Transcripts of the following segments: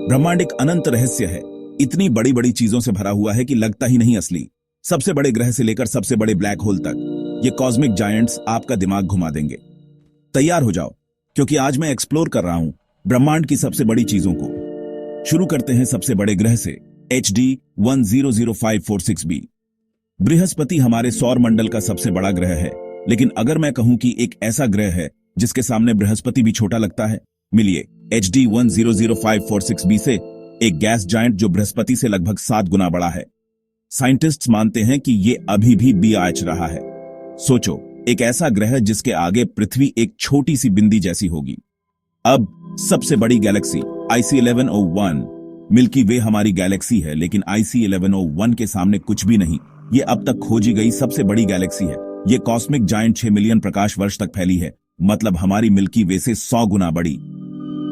ब्रह्मांड एक अनंत रहस्य है। इतनी बड़ी बड़ी चीजों से भरा हुआ है कि लगता ही नहीं असली। सबसे बड़े ग्रह से लेकर सबसे बड़े ब्लैक होल तक ये कॉस्मिक जायंट्स आपका दिमाग घुमा देंगे। तैयार हो जाओ, क्योंकि आज मैं एक्सप्लोर कर रहा हूं ब्रह्मांड की सबसे बड़ी चीजों को। शुरू करते हैं सबसे बड़े ग्रह से, HD 100546b। बृहस्पति हमारे सौर मंडल का सबसे बड़ा ग्रह है, लेकिन अगर मैं कहूं कि एक ऐसा ग्रह है जिसके सामने बृहस्पति भी छोटा लगता है, मिलिए HD 100546b से एक गैस जायंट जो बृहस्पति से लगभग 7 गुना बड़ा है। साइंटिस्ट्स मानते हैं कि ये अभी भी BH रहा है। सोचो, एक ऐसा ग्रह जिसके आगे पृथ्वी एक छोटी सी बिंदी जैसी होगी। अब सबसे बड़ी गैलेक्सी IC 1101, मिल्की वे हमारी गैलेक्सी है, लेकिन IC 1101 के सामने कुछ भी नहीं। ये अब तक खोजी गई सबसे बड़ी गैलेक्सी है। ये कॉस्मिक जायंट 6 मिलियन प्रकाश वर्ष तक फैली है, मतलब हमारी मिल्की वे से 100 गुना बड़ी।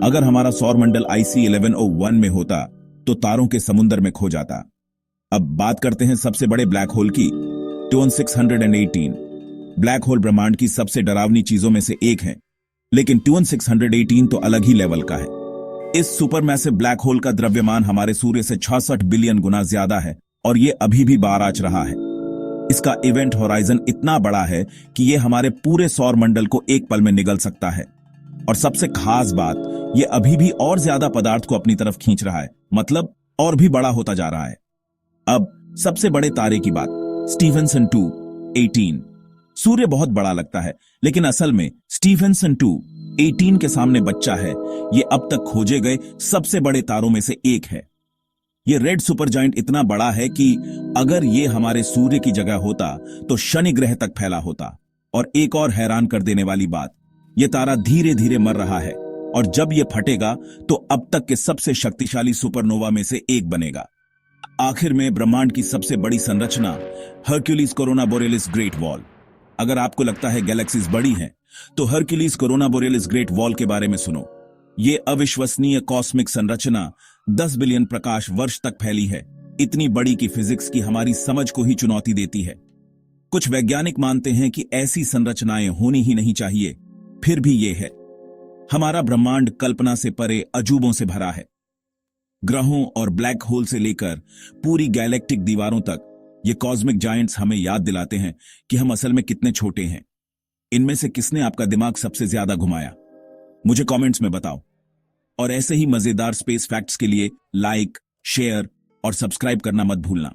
अगर हमारा सौर मंडल IC 1101 में होता तो तारों के समुद्र में खो जाता। अब बात करते हैं सबसे बड़े ब्लैक होल की, 2618। ब्लैक होल ब्रह्मांड की सबसे डरावनी चीजों में से एक है, लेकिन 2618 तो अलग ही लेवल का है। इस सुपरमैसिव ब्लैक होल का द्रव्यमान हमारे सूर्य से 66 बिलियन गुना ज्यादा है और ये अभी भी बाराच रहा है। इसका इवेंट होराइजन इतना बड़ा है कि ये हमारे पूरे सौर मंडल को एक पल में निगल सकता है। और सबसे खास बात, ये अभी भी और ज्यादा पदार्थ को अपनी तरफ खींच रहा है, मतलब और भी बड़ा होता जा रहा है। अब सबसे बड़े तारे की बात, स्टीफेंसन 2 18। सूर्य बहुत बड़ा लगता है, लेकिन असल में स्टीफेंसन 2 18 के सामने बच्चा है। ये अब तक खोजे गए सबसे बड़े तारों में से एक है। ये रेड सुपर जायंट इतना बड़ा है कि अगर ये हमारे सूर्य की जगह होता तो शनि ग्रह तक फैला होता। और एक और हैरान कर देने वाली बात, ये तारा धीरे धीरे मर रहा है और जब ये फटेगा तो अब तक के सबसे शक्तिशाली सुपरनोवा में से एक बनेगा। आखिर में ब्रह्मांड की सबसे बड़ी संरचना, Hercules corona borealis great wall. अगर आपको लगता है गैलेक्सीज बड़ी हैं, तो Hercules corona borealis great wall के बारे में सुनो। ये अविश्वसनीय कॉस्मिक संरचना 10 बिलियन प्रकाश वर्ष तक फैली है, इतनी बड़ी कि फिजिक्स की हमारी समझ को ही चुनौती देती है। कुछ वैज्ञानिक मानते हैं कि ऐसी संरचनाएं होनी ही नहीं चाहिए, फिर भी ये है। हमारा ब्रह्मांड कल्पना से परे अजूबों से भरा है। ग्रहों और ब्लैक होल से लेकर पूरी गैलेक्टिक दीवारों तक ये कॉस्मिक जायंट्स हमें याद दिलाते हैं कि हम असल में कितने छोटे हैं। इनमें से किसने आपका दिमाग सबसे ज्यादा घुमाया? मुझे कमेंट्स में बताओ। और ऐसे ही मजेदार स्पेस फैक्ट्स के लिए लाइक, शेयर और सब्सक्राइब करना मत भूलना।